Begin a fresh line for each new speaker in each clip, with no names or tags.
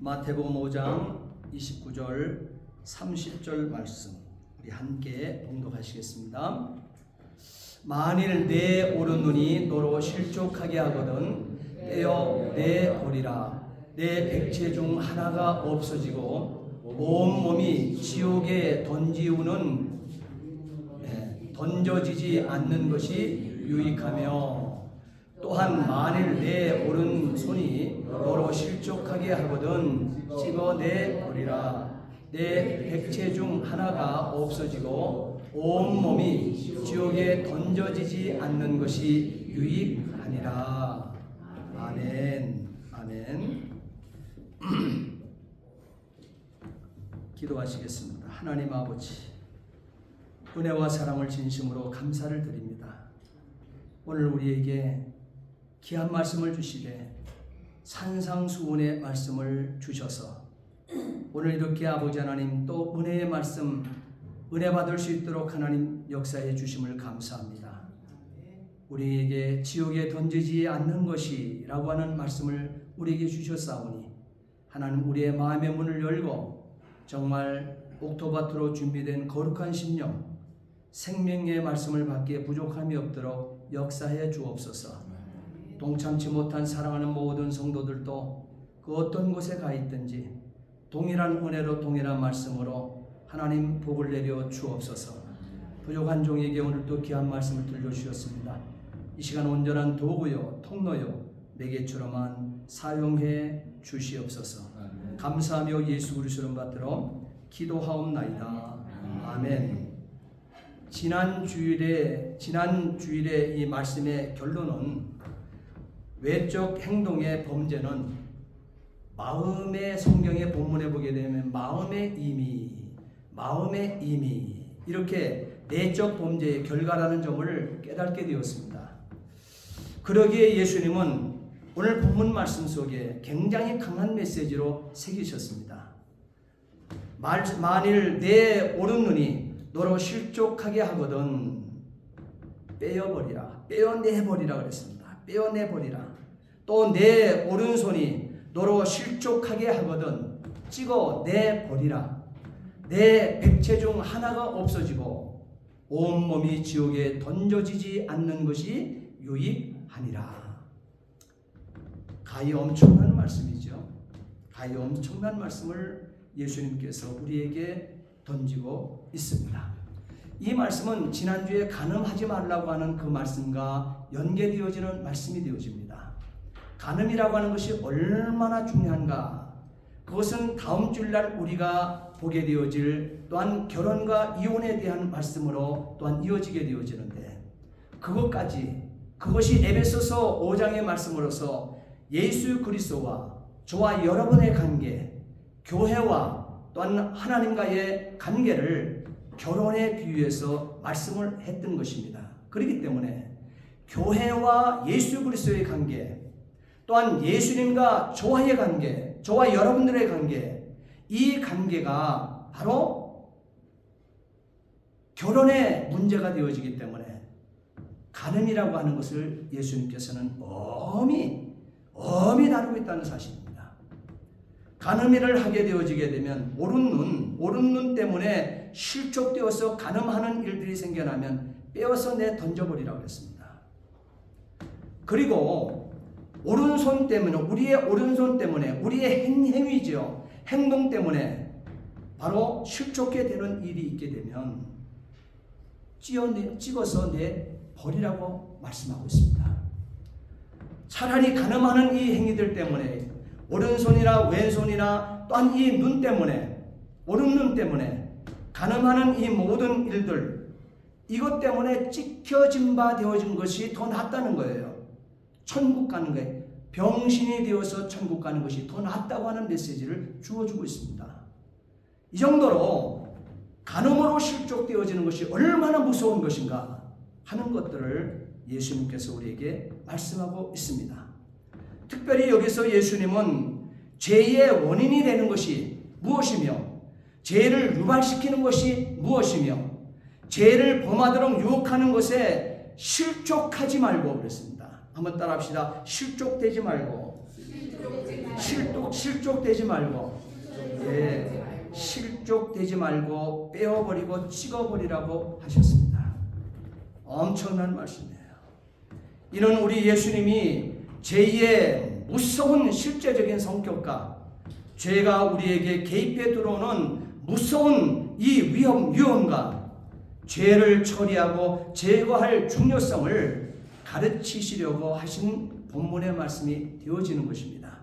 마태복음 5장 29절 30절 말씀 우리 함께 봉독하시겠습니다. 만일 내 오른 눈이 너로 실족하게 하거든 떼어 내버리라. 내 백체 중 하나가 없어지고 온 몸이 지옥에 던져지지 않는 것이 유익하며, 또한 만일 내 오른손이 너로 실족하게 하거든 찍어내버리라. 내 백체 중 하나가 없어지고 온 몸이 지옥에 던져지지 않는 것이 유익하니라. 아멘. 아멘. 기도하시겠습니다. 하나님 아버지, 은혜와 사랑을 진심으로 감사를 드립니다. 오늘 우리에게 귀한 말씀을 주시되 산상수훈의 말씀을 주셔서 오늘 이렇게 아버지 하나님 또 은혜의 말씀 은혜 받을 수 있도록 하나님 역사해 주심을 감사합니다. 우리에게 지옥에 던지지 않는 것이라고 하는 말씀을 우리에게 주셨사오니 하나님 우리의 마음의 문을 열고 정말 옥토밭으로 준비된 거룩한 심령 생명의 말씀을 받기에 부족함이 없도록 역사해 주옵소서. 동참치 못한 사랑하는 모든 성도들도 그 어떤 곳에 가 있든지 동일한 은혜로 동일한 말씀으로 하나님 복을 내려 주옵소서. 부족한 종에게 오늘도 귀한 말씀을 들려주셨습니다. 이 시간 온전한 도구요 통로요 매개처럼만 사용해 주시옵소서. 감사하며 예수 그리스도를 받들어 기도하옵나이다. 아멘. 지난 주일에 이 말씀의 결론은 외적 행동의 범죄는 마음의 성경의 본문에 보게 되면 마음의 임의 이렇게 내적 범죄의 결과라는 점을 깨닫게 되었습니다. 그러기에 예수님은 오늘 본문 말씀 속에 굉장히 강한 메시지로 새기셨습니다. 만일 내 오른 눈이 너로 실족하게 하거든 빼어내버리라 그랬습니다. 빼어내버리라. 또 내 오른손이 너로 실족하게 하거든 찍어내버리라. 내 백체 중 하나가 없어지고 온몸이 지옥에 던져지지 않는 것이 유익하니라. 가히 엄청난 말씀이죠. 가히 엄청난 말씀을 예수님께서 우리에게 던지고 있습니다. 이 말씀은 지난주에 간음하지 말라고 하는 그 말씀과 연계되어지는 말씀이 되어집니다. 간음이라고 하는 것이 얼마나 중요한가, 그것은 다음 주일날 우리가 보게 되어질 또한 결혼과 이혼에 대한 말씀으로 또한 이어지게 되어지는데, 그것이 에베소서 5장의 말씀으로서 예수 그리스도와 저와 여러분의 관계, 교회와 또한 하나님과의 관계를 결혼에 비유해서 말씀을 했던 것입니다. 그렇기 때문에 교회와 예수 그리스도의 관계, 또한 예수님과 저와의 관계, 저와 여러분들의 관계, 이 관계가 바로 결혼의 문제가 되어지기 때문에 간음이라고 하는 것을 예수님께서는 엄히 다루고 있다는 사실입니다. 간음을 하게 되어지게 되면 오른 눈 때문에 실족되어서 간음하는 일들이 생겨나면 빼어서 던져버리라고 했습니다. 그리고 오른손 때문에, 우리의 오른손 때문에, 우리의 행위죠, 행동 때문에 바로 실족게 되는 일이 있게 되면 찍어서 내버리라고 말씀하고 있습니다. 차라리 간음하는 이 행위들 때문에, 오른손이나 왼손이나 또한 이 눈 때문에, 오른 눈 때문에 간음하는 이 모든 일들, 이것 때문에 찍혀진 바 되어진 것이 더 낫다는 거예요. 천국 가는 거예요. 병신이 되어서 천국 가는 것이 더 낫다고 하는 메시지를 주어주고 있습니다. 이 정도로 간음으로 실족되어지는 것이 얼마나 무서운 것인가 하는 것들을 예수님께서 우리에게 말씀하고 있습니다. 특별히 여기서 예수님은 죄의 원인이 되는 것이 무엇이며, 죄를 유발시키는 것이 무엇이며, 죄를 범하도록 유혹하는 것에 실족하지 말고 그랬습니다. 한번 따라합시다. 실족되지 말고, 실족 실족되지 말고, 예, 실족되지 말고 빼어버리고 찍어버리라고 하셨습니다. 엄청난 말씀이에요. 이는 우리 예수님이 제2의 무서운 실제적인 성격과 죄가 우리에게 개입해 들어오는 무서운 이 위험과 죄를 처리하고 제거할 중요성을 가르치시려고 하신 본문의 말씀이 되어지는 것입니다.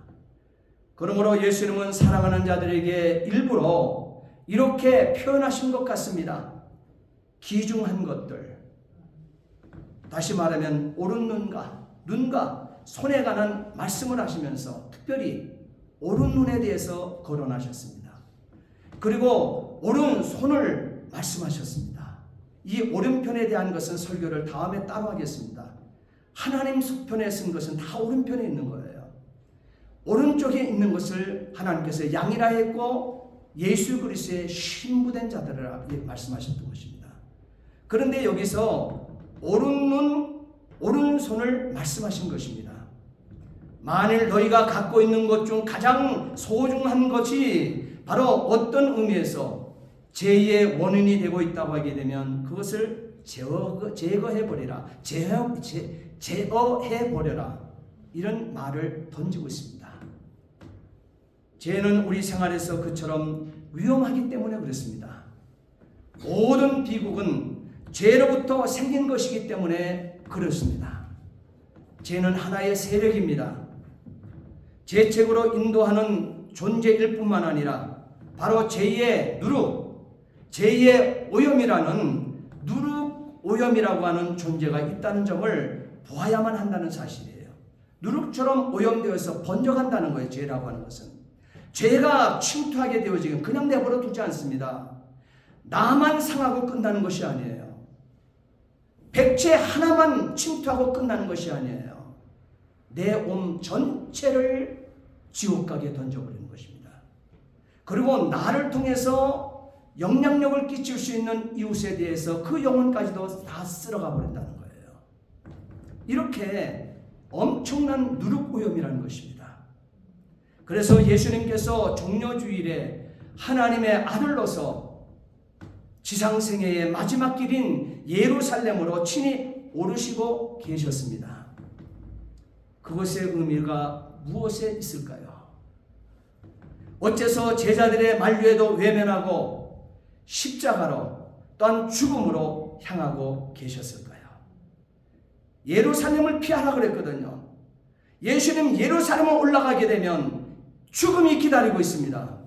그러므로 예수님은 사랑하는 자들에게 일부러 이렇게 표현하신 것 같습니다. 귀중한 것들, 다시 말하면 옳은 눈과 손에 관한 말씀을 하시면서 특별히 옳은 눈에 대해서 거론하셨습니다. 그리고 옳은 손을 말씀하셨습니다. 이 오른편에 대한 것은 설교를 다음에 따로 하겠습니다. 하나님 속편에 쓴 것은 다 오른편에 있는 거예요. 오른쪽에 있는 것을 하나님께서 양이라 했고 예수 그리스도의 신부된 자들이라 말씀하셨던 것입니다. 그런데 여기서 옳은 눈, 오른손을 말씀하신 것입니다. 만일 너희가 갖고 있는 것 중 가장 소중한 것이 바로 어떤 의미에서 죄의 원인이 되고 있다고 하게 되면 그것을 제거해버리라, 제어해버려라, 이런 말을 던지고 있습니다. 죄는 우리 생활에서 그처럼 위험하기 때문에 그렇습니다. 모든 비극은 죄로부터 생긴 것이기 때문에 그렇습니다. 죄는 하나의 세력입니다. 죄책으로 인도하는 존재일 뿐만 아니라 바로 죄의 누룩, 죄의 오염이라는 누룩 오염이라고 하는 존재가 있다는 점을 보아야만 한다는 사실이에요. 누룩처럼 오염되어서 번져간다는 거예요. 죄라고 하는 것은. 죄가 침투하게 되어지면 그냥 내버려 두지 않습니다. 나만 상하고 끝나는 것이 아니에요. 백체 하나만 침투하고 끝나는 것이 아니에요. 내 몸 전체를 지옥 가게 던져버리는 것입니다. 그리고 나를 통해서 영향력을 끼칠 수 있는 이웃에 대해서 그 영혼까지도 다 쓸어가 버린다는 거예요. 이렇게 엄청난 누룩오염이라는 것입니다. 그래서 예수님께서 종려주일에 하나님의 아들로서 지상생애의 마지막 길인 예루살렘으로 친히 오르시고 계셨습니다. 그것의 의미가 무엇에 있을까요? 어째서 제자들의 만류에도 외면하고 십자가로 또한 죽음으로 향하고 계셨을까요? 예루살렘을 피하라 그랬거든요. 예수님 예루살렘에 올라가게 되면 죽음이 기다리고 있습니다.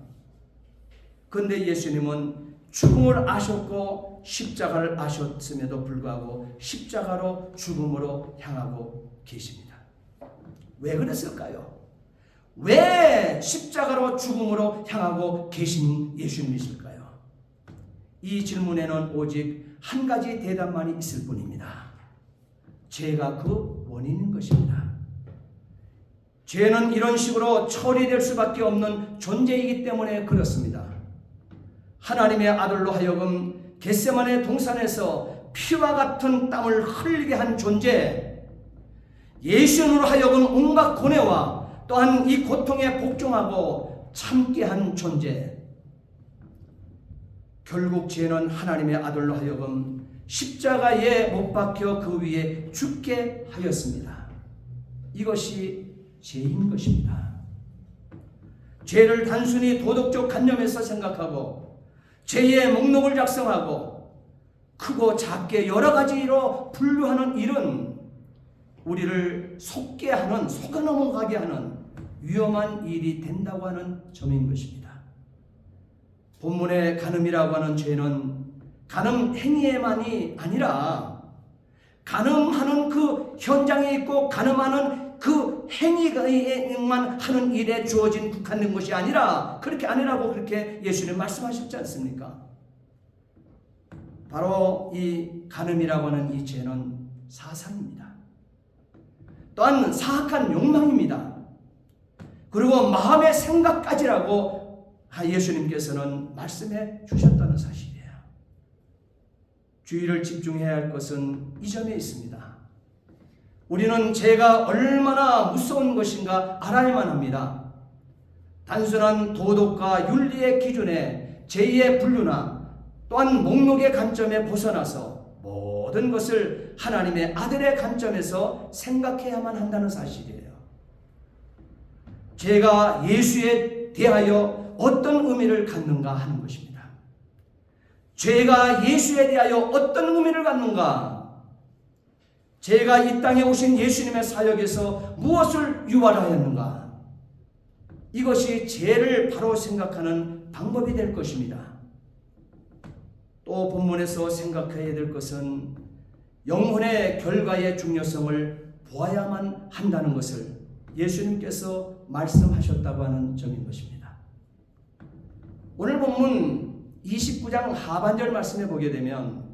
그런데 예수님은 죽음을 아셨고 십자가를 아셨음에도 불구하고 십자가로 죽음으로 향하고 계십니다. 왜 그랬을까요? 왜 십자가로 죽음으로 향하고 계신 예수님이실까요? 이 질문에는 오직 한 가지 대답만이 있을 뿐입니다. 죄가 그 원인인 것입니다. 죄는 이런 식으로 처리될 수밖에 없는 존재이기 때문에 그렇습니다. 하나님의 아들로 하여금 겟세마네 동산에서 피와 같은 땀을 흘리게 한 존재, 예수님으로 하여금 온갖 고뇌와 또한 이 고통에 복종하고 참게 한 존재, 결국 죄는 하나님의 아들로 하여금 십자가에 못 박혀 그 위에 죽게 하였습니다. 이것이 죄인 것입니다. 죄를 단순히 도덕적 관념에서 생각하고 죄의 목록을 작성하고 크고 작게 여러 가지로 분류하는 일은 우리를 속게 하는, 속아 넘어가게 하는 위험한 일이 된다고 하는 점인 것입니다. 본문의 간음이라고 하는 죄는 간음 행위에만이 아니라 간음하는 그 현장에 있고 간음하는 그 행위만 하는 일에 주어진 국한된 것이 아니라 그렇게 아니라고 그렇게 예수님 말씀하셨지 않습니까? 바로 이 간음이라고 하는 이 죄는 사상입니다. 또한 사악한 욕망입니다. 그리고 마음의 생각까지라고 예수님께서는 말씀해 주셨다는 사실이에요. 주의를 집중해야 할 것은 이 점에 있습니다. 우리는 죄가 얼마나 무서운 것인가 알아야만 합니다. 단순한 도덕과 윤리의 기준에 제의의 분류나 또한 목록의 관점에 벗어나서 모든 것을 하나님의 아들의 관점에서 생각해야만 한다는 사실이에요. 죄가 예수에 대하여 어떤 의미를 갖는가 하는 것입니다. 죄가 예수에 대하여 어떤 의미를 갖는가? 죄가 이 땅에 오신 예수님의 사역에서 무엇을 유발하였는가? 이것이 죄를 바로 생각하는 방법이 될 것입니다. 또 본문에서 생각해야 될 것은 영혼의 결과의 중요성을 보아야만 한다는 것을 예수님께서 말씀하셨다고 하는 점인 것입니다. 오늘 본문 29장 하반절 말씀에 보게 되면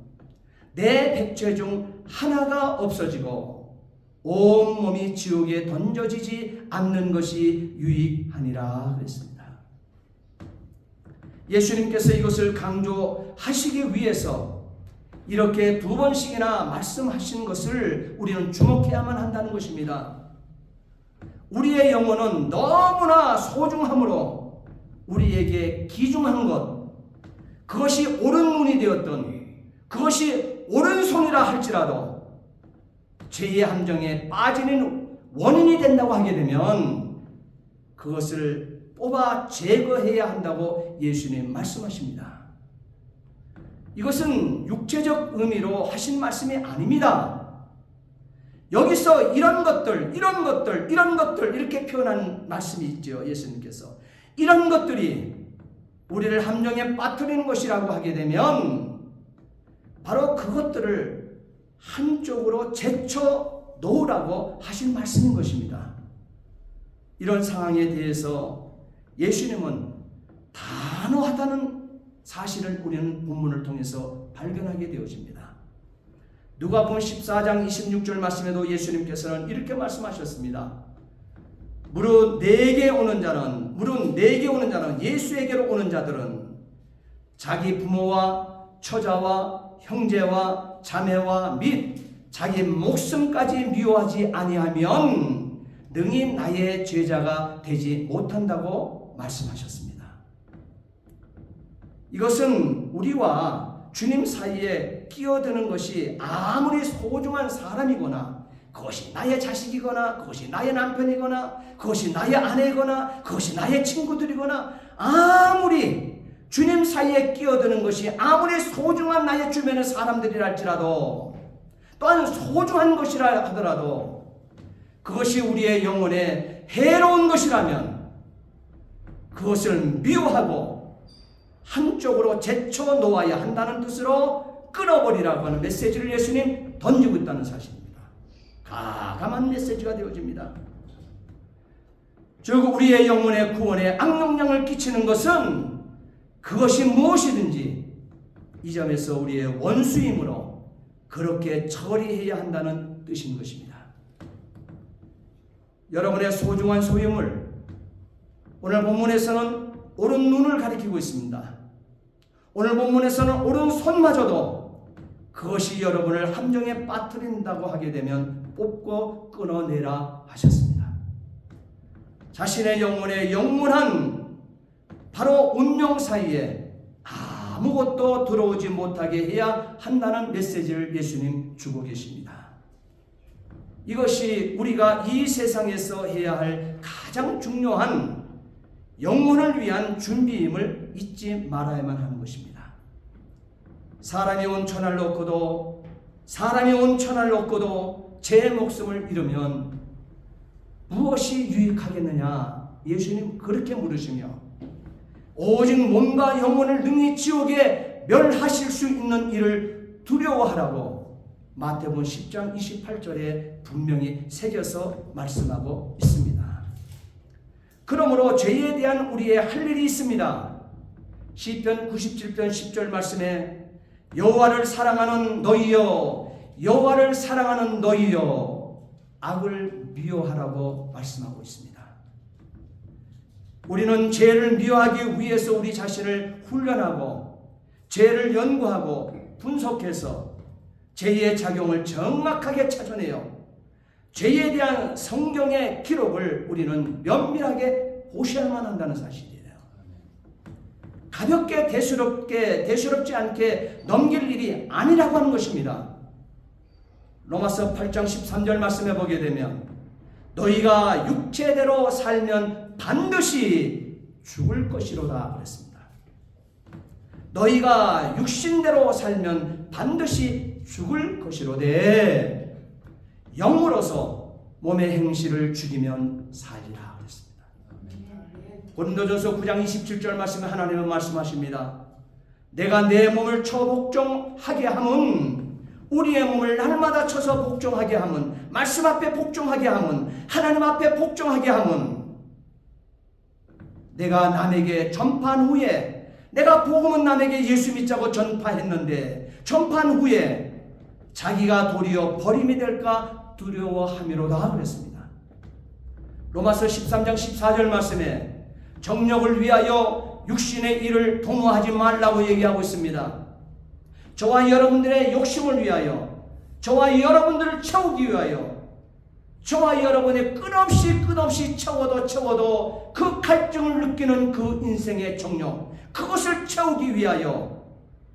내 백죄 중 하나가 없어지고 온몸이 지옥에 던져지지 않는 것이 유익하니라 그랬습니다. 예수님께서 이것을 강조하시기 위해서 이렇게 두 번씩이나 말씀하신 것을 우리는 주목해야만 한다는 것입니다. 우리의 영혼은 너무나 소중하므로 우리에게 귀중한 것, 그것이 옳은 눈이 되었던, 그것이 오른손이라 할지라도 죄의 함정에 빠지는 원인이 된다고 하게 되면 그것을 뽑아 제거해야 한다고 예수님 말씀하십니다. 이것은 육체적 의미로 하신 말씀이 아닙니다. 여기서 이런 것들 이렇게 표현한 말씀이 있죠. 예수님께서 이런 것들이 우리를 함정에 빠뜨리는 것이라고 하게 되면 바로 그것들을 한쪽으로 제쳐 놓으라고 하신 말씀인 것입니다. 이런 상황에 대해서 예수님은 단호하다는 사실을 우리는 본문을 통해서 발견하게 되어집니다. 누가복음 14장 26절 말씀에도 예수님께서는 이렇게 말씀하셨습니다. 무릇 내게 오는 자는 예수에게로 오는 자들은 자기 부모와 처자와 형제와 자매와 및 자기 목숨까지 미워하지 아니하면 능히 나의 제자가 되지 못한다고 말씀하셨습니다. 이것은 우리와 주님 사이에 끼어드는 것이 아무리 소중한 사람이거나 그것이 나의 자식이거나 그것이 나의 남편이거나 그것이 나의 아내이거나 그것이 나의 친구들이거나 아무리 주님 사이에 끼어드는 것이 아무리 소중한 나의 주변의 사람들이라 할지라도 또한 소중한 것이라 하더라도 그것이 우리의 영혼에 해로운 것이라면 그것을 미워하고 한쪽으로 제쳐 놓아야 한다는 뜻으로 끊어버리라고 하는 메시지를 예수님 던지고 있다는 사실입니다. 가감한 메시지가 되어집니다. 즉 우리의 영혼의 구원에 악영향을 끼치는 것은 그것이 무엇이든지 이 점에서 우리의 원수이므로 그렇게 처리해야 한다는 뜻인 것입니다. 여러분의 소중한 소유물, 오늘 본문에서는 옳은 눈을 가리키고 있습니다. 오늘 본문에서는 옳은 손마저도 그것이 여러분을 함정에 빠뜨린다고 하게 되면 뽑고 끊어내라 하셨습니다. 자신의 영혼의 영원한 바로 운명 사이에 아무것도 들어오지 못하게 해야 한다는 메시지를 예수님 주고 계십니다. 이것이 우리가 이 세상에서 해야 할 가장 중요한 영혼을 위한 준비임을 잊지 말아야만 하는 것입니다. 사람이 온 천할 얻고도 제 목숨을 잃으면 무엇이 유익하겠느냐? 예수님 그렇게 물으시며 오직 몸과 영혼을 능히 지옥에 멸하실 수 있는 일을 두려워하라고 마태복음 10장 28절에 분명히 새겨서 말씀하고 있습니다. 그러므로 죄에 대한 우리의 할 일이 있습니다. 시편 97편 10절 말씀에 여호와를 사랑하는 너희여 악을 미워하라고 말씀하고 있습니다. 우리는 죄를 미워하기 위해서 우리 자신을 훈련하고 죄를 연구하고 분석해서 죄의 작용을 정확하게 찾아내요. 죄에 대한 성경의 기록을 우리는 면밀하게 보셔야만 한다는 사실이에요. 가볍게 대수롭지 않게 넘길 일이 아니라고 하는 것입니다. 로마서 8장 13절 말씀해 보게 되면 너희가 육체대로 살면 반드시 죽을 것이로다 그랬습니다. 너희가 육신대로 살면 반드시 죽을 것이로되 영으로서 몸의 행실을 죽이면 살리라 그랬습니다. 고린도전서 9장 27절 말씀에 하나님은 말씀하십니다. 내가 내 몸을 쳐 복종하게 함은 우리의 몸을 날마다 쳐서 복종하게 함은 말씀 앞에 복종하게 함은 하나님 앞에 복종하게 함은 내가 남에게 전파한 후에 내가 복음은 남에게 예수 믿자고 전파했는데 전파한 후에 자기가 도리어 버림이 될까 두려워함이로다 그랬습니다. 로마서 13장 14절 말씀에 정력을 위하여 육신의 일을 도모하지 말라고 얘기하고 있습니다. 저와 여러분들의 욕심을 위하여 저와 여러분들을 채우기 위하여 저와 여러분의 끝없이 채워도 그 갈증을 느끼는 그 인생의 정력 그것을 채우기 위하여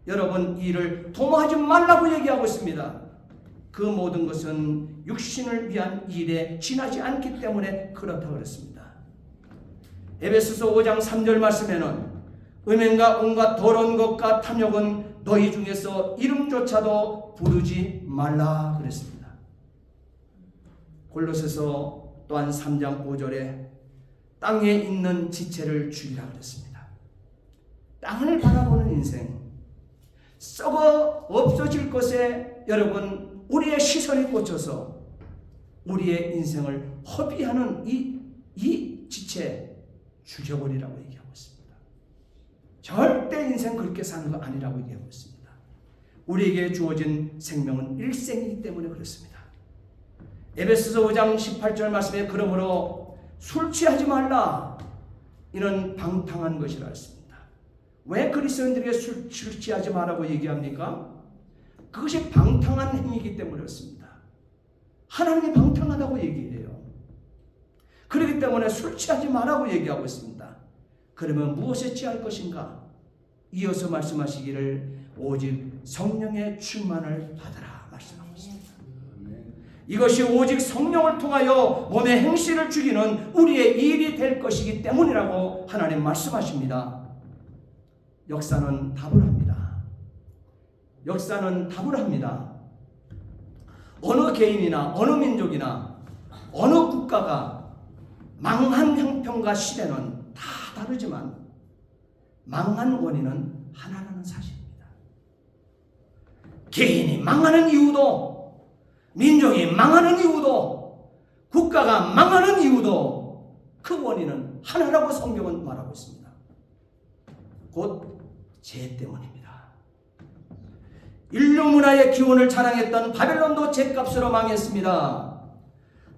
여러분 일을 도모하지 말라고 얘기하고 있습니다. 그 모든 것은 육신을 위한 일에 지나지 않기 때문에 그렇다고 그랬습니다. 에베소서 5장 3절 말씀에는 음행과 온갖 더러운 것과 탐욕은 너희 중에서 이름조차도 부르지 말라 그랬습니다. 골로새서 또한 3장 5절에 땅에 있는 지체를 죽이라 그랬습니다. 땅을 바라보는 인생, 썩어 없어질 것에 여러분 우리의 시선이 꽂혀서 우리의 인생을 허비하는 이 지체 죽여버리라고 얘기하고 있습니다. 절대 인생 그렇게 사는 거 아니라고 얘기하고 있습니다. 우리에게 주어진 생명은 일생이기 때문에 그렇습니다. 에베소서 5장 18절 말씀에 그러므로 술 취하지 말라 이는 방탕한 것이라 했습니다. 왜 그리스도인들에게 술 취하지 말라고 얘기합니까? 그것이 방탕한 행위이기 때문에 그렇습니다. 하나님이 방탕하다고 얘기해요. 그렇기 때문에 술 취하지 말라고 얘기하고 있습니다. 그러면 무엇에 취할 것인가? 이어서 말씀하시기를 오직 성령의 충만을 받아라 말씀하고 있습니다. 이것이 오직 성령을 통하여 몸의 행실을 죽이는 우리의 일이 될 것이기 때문이라고 하나님 말씀하십니다. 역사는 답을 합니다. 역사는 답을 합니다. 어느 개인이나 어느 민족이나 어느 국가가 망한 형편과 시대는 다 다르지만 망한 원인은 하나라는 사실입니다. 개인이 망하는 이유도 민족이 망하는 이유도 국가가 망하는 이유도 그 원인은 하나라고 성경은 말하고 있습니다. 곧 죄 때문입니다. 인류 문화의 기원을 자랑했던 바벨론도 죄값으로 망했습니다.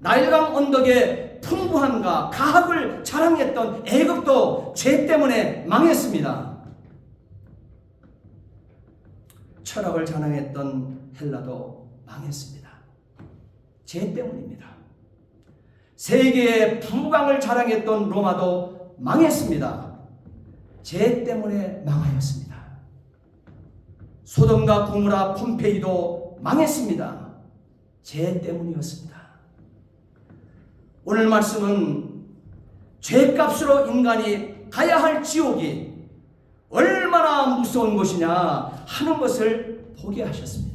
나일강 언덕의 풍부함과 가학을 자랑했던 애굽도 죄 때문에 망했습니다. 철학을 자랑했던 헬라도 망했습니다. 죄 때문입니다. 세계의 부강을 자랑했던 로마도 망했습니다. 죄 때문에 망하였습니다. 소돔과 고모라 폼페이도 망했습니다. 죄 때문이었습니다. 오늘 말씀은 죄값으로 인간이 가야 할 지옥이 얼마나 무서운 것이냐 하는 것을 보게 하셨습니다.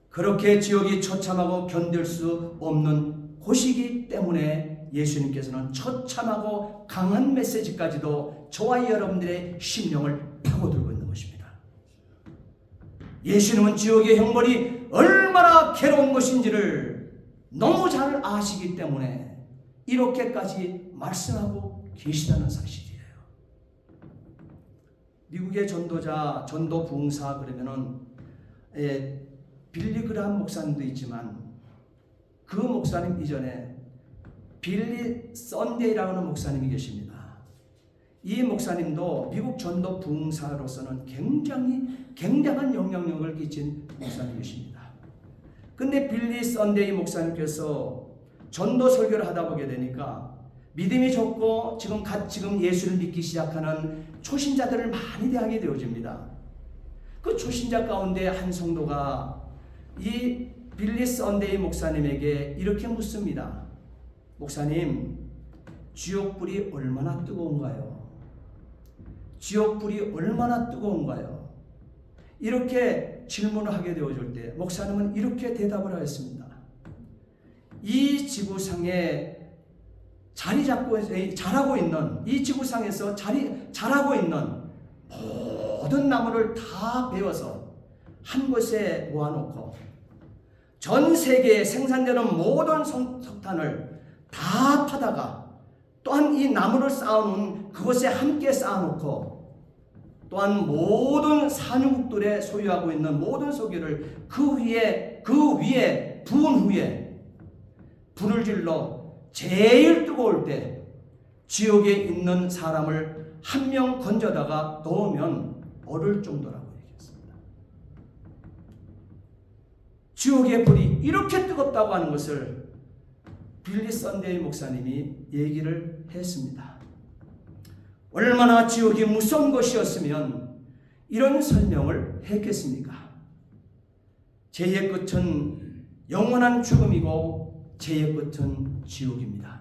그렇게 지옥이 처참하고 견딜 수 없는 곳이기 때문에 예수님께서는 처참하고 강한 메시지까지도 저와 여러분들의 심령을 파고들고 있는 것입니다. 예수님은 지옥의 형벌이 얼마나 괴로운 것인지를 너무 잘 아시기 때문에 이렇게까지 말씀하고 계시다는 사실이에요. 미국의 전도자, 전도 부흥사 그러면은 빌리 그라함 목사님도 있지만 그 목사님 이전에 빌리 썬데이라는 목사님이 계십니다. 이 목사님도 미국 전도 부흥사로서는 굉장한 영향력을 끼친 목사님이십니다. 근데 빌리 썬데이 목사님께서 전도 설교를 하다 보게 되니까 믿음이 적고 지금 예수를 믿기 시작하는 초신자들을 많이 대하게 되어집니다. 그 초신자 가운데 한 성도가 이 빌리 썬데이 목사님에게 이렇게 묻습니다. 목사님, 지옥불이 얼마나 뜨거운가요? 지옥불이 얼마나 뜨거운가요? 이렇게 질문을 하게 되어줄 때 목사님은 이렇게 대답을 하였습니다. 이 지구상에 자라고 있는 이 지구상에서 자라고 있는 모든 나무를 다 베어서 한 곳에 모아놓고 전 세계에 생산되는 모든 석탄을 다 파다가 또한 이 나무를 쌓아놓은 그곳에 함께 쌓아놓고 또한 모든 산유국들에 소유하고 있는 모든 석유를 그 위에 부은 후에 불을 질러 제일 뜨거울 때 지옥에 있는 사람을 한 명 건져다가 넣으면 얼을 정도라고 얘기했습니다. 지옥의 불이 이렇게 뜨겁다고 하는 것을 빌리 썬데이 목사님이 얘기를 했습니다. 얼마나 지옥이 무서운 것이었으면 이런 설명을 했겠습니까? 죄의 끝은 영원한 죽음이고 죄의 끝은 지옥입니다.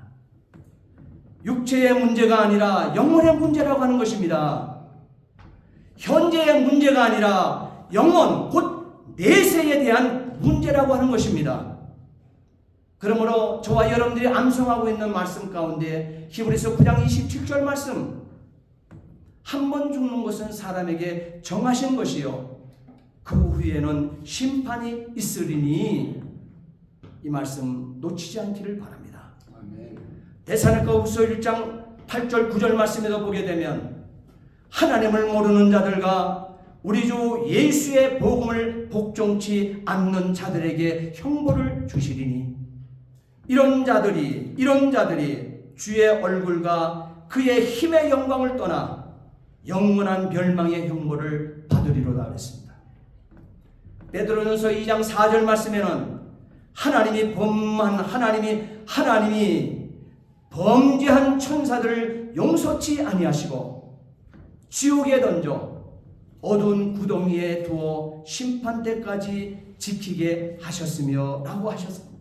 육체의 문제가 아니라 영혼의 문제라고 하는 것입니다. 현재의 문제가 아니라 영혼, 곧 내세에 대한 문제라고 하는 것입니다. 그러므로 저와 여러분들이 암송하고 있는 말씀 가운데 히브리서 9장 27절 말씀, 한 번 죽는 것은 사람에게 정하신 것이요 그 후에는 심판이 있으리니, 이 말씀 놓치지 않기를 바랍니다. 데살로니가후서 1장 8절 9절 말씀에도 보게 되면 하나님을 모르는 자들과 우리 주 예수의 복음을 복종치 않는 자들에게 형벌을 주시리니, 이런 자들이 주의 얼굴과 그의 힘의 영광을 떠나 영원한 멸망의 형벌을 받으리로다 그랬습니다. 베드로전서 2장 4절 말씀에는 하나님이 범죄한 천사들을 용서치 아니하시고 지옥에 던져 어두운 구덩이에 두어 심판 때까지 지키게 하셨으며 라고 하셨습니다.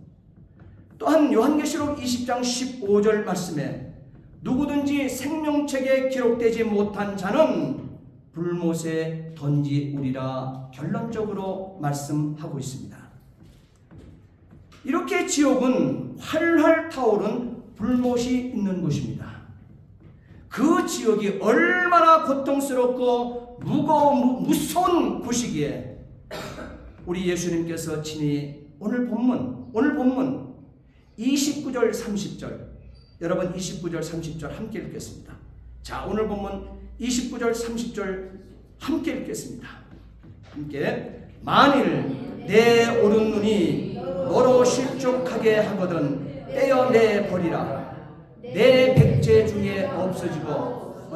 또한 요한계시록 20장 15절 말씀에 누구든지 생명책에 기록되지 못한 자는 불못에 던지우리라 결론적으로 말씀하고 있습니다. 이렇게 지옥은 활활 타오른 불못이 있는 곳입니다. 그 지옥이 얼마나 고통스럽고 무서운 곳이기에 우리 예수님께서 친히 오늘 본문 29절 30절, 여러분 29절 30절 함께 읽겠습니다. 자, 오늘 본문 29절 30절 함께 읽겠습니다. 함께. 만일 내 오른 눈이 너로 실족하게 하거든 떼어내 버리라. 내 백제 중에 없어지고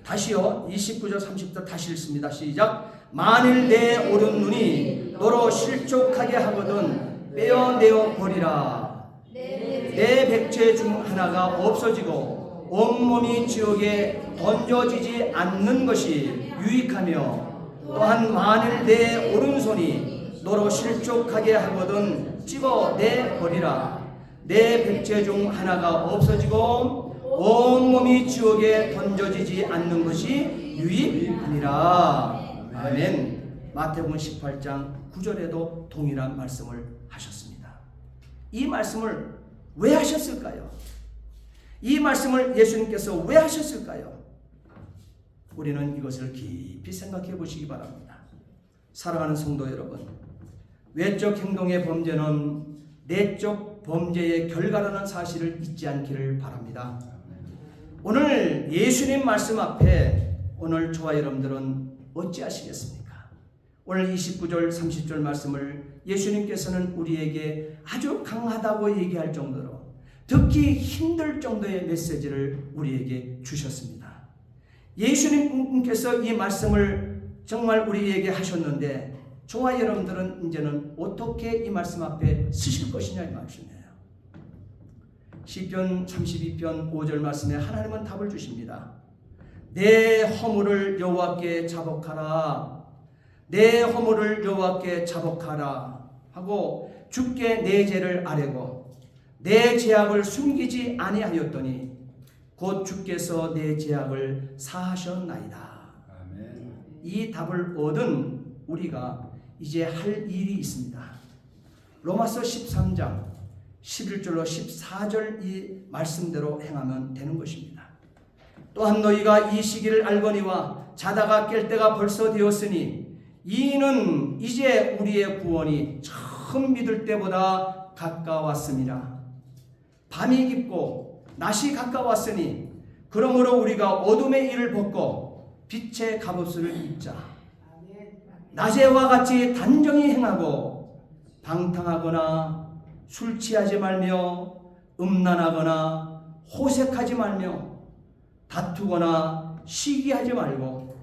다시요. 29절 30절 다시 읽습니다. 시작. 만일 내 오른 눈이 너로 실족하게 하거든 떼어내어 버리라. 내 백제 중 하나가 없어지고 온몸이 지옥에 던져지지 않는 것이 유익하며, 또한 만일 내 오른손이 너로 실족하게 하거든 찍어내 버리라. 내 백제 중 하나가 없어지고 온몸이 지옥에 던져지지 않는 것이 유익하니라. 아멘. 마태복음 18장 9절에도 동일한 말씀을 하셨습니다. 이 말씀을 왜 하셨을까요? 이 말씀을 예수님께서 왜 하셨을까요? 우리는 이것을 깊이 생각해 보시기 바랍니다. 사랑하는 성도 여러분, 외적 행동의 범죄는 내적 범죄의 결과라는 사실을 잊지 않기를 바랍니다. 오늘 예수님 말씀 앞에 오늘 저와 여러분들은 어찌하시겠습니까? 오늘 29절 30절 말씀을 예수님께서는 우리에게 아주 강하다고 얘기할 정도로 듣기 힘들 정도의 메시지를 우리에게 주셨습니다. 예수님께서 이 말씀을 정말 우리에게 하셨는데 저와 여러분들은 이제는 어떻게 이 말씀 앞에 서실 것이냐 이 말씀이에요. 시편 32편 5절 말씀에 하나님은 답을 주십니다. 내 허물을 여호와께 자복하라. 내 허물을 여호와께 자복하라 하고 주께 내 죄를 아뢰고 내 죄악을 숨기지 아니하였더니 곧 주께서 내 죄악을 사하셨나이다.
아멘.
이 답을 얻은 우리가 이제 할 일이 있습니다. 로마서 13장 11절로 14절 이 말씀대로 행하면 되는 것입니다. 또한 너희가 이 시기를 알거니와 자다가 깰 때가 벌써 되었으니 이는 이제 우리의 구원이 처음 믿을 때보다 가까웠습니다. 밤이 깊고 낮이 가까웠으니 그러므로 우리가 어둠의 일을 벗고 빛의 갑옷을 입자. 낮에와 같이 단정히 행하고 방탕하거나 술 취하지 말며 음란하거나 호색하지 말며 다투거나 시기하지 말고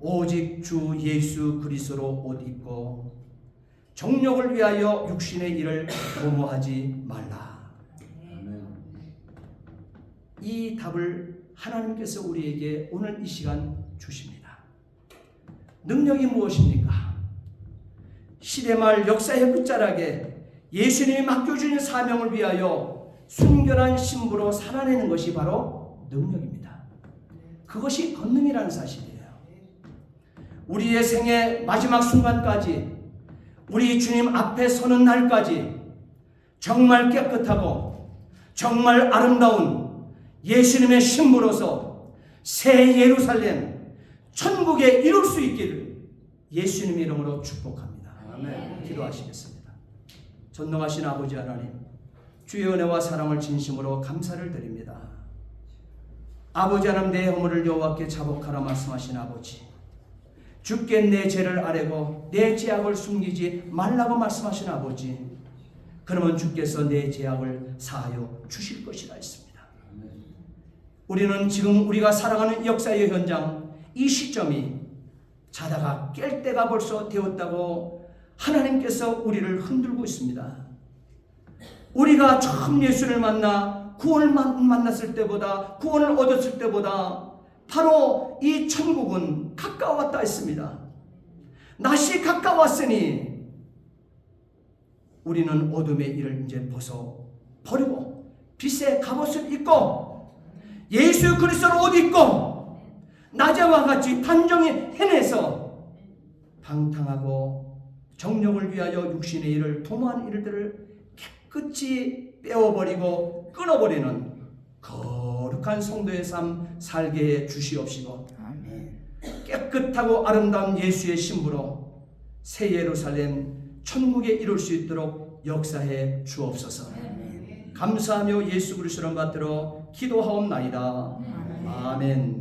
오직 주 예수 그리스도로 옷 입고 정욕을 위하여 육신의 일을 도모하지 말라.
아멘.
이 답을 하나님께서 우리에게 오늘 이 시간 주십니다. 능력이 무엇입니까? 시대말 역사의 끝자락에 예수님이 맡겨주신 사명을 위하여 순결한 신부로 살아내는 것이 바로 능력입니다. 그것이 권능이라는 사실이에요. 우리의 생애 마지막 순간까지 우리 주님 앞에 서는 날까지 정말 깨끗하고 정말 아름다운 예수님의 신부로서 새 예루살렘 천국에 이룰 수 있기를 예수님의 이름으로 축복합니다.
아멘.
기도하시겠습니다. 전능하신 아버지 하나님, 주의 은혜와 사랑을 진심으로 감사를 드립니다. 아버지 하나님, 내 허물을 여호와께 자복하라 말씀하신 아버지, 주께 내 죄를 아뢰고 내 죄악을 숨기지 말라고 말씀하신 아버지, 그러면 주께서 내 죄악을 사하여 주실 것이라 했습니다. 우리는 지금 우리가 살아가는 역사의 현장, 이 시점이 자다가 깰 때가 벌써 되었다고 하나님께서 우리를 흔들고 있습니다. 우리가 처음 예수를 만나 구원을 만났을 때보다, 구원을 얻었을 때보다 바로 이 천국은 가까웠다 했습니다. 낮이 가까웠으니 우리는 어둠의 일을 이제 벗어 버리고 빛의 갑옷을 입고 예수 그리스도를 옷 입고 낮에와 같이 단정히 해내서 방탕하고 정욕을 위하여 육신의 일을 도모하는 일들을 깨끗이 빼어버리고 끊어버리는 거룩한 성도의 삶 살게 해 주시옵시고, 깨끗하고 아름다운 예수의 신부로 새 예루살렘 천국에 이룰 수 있도록 역사해 주옵소서. 감사하며 예수 그리스도를 받들어 기도하옵나이다. 아멘.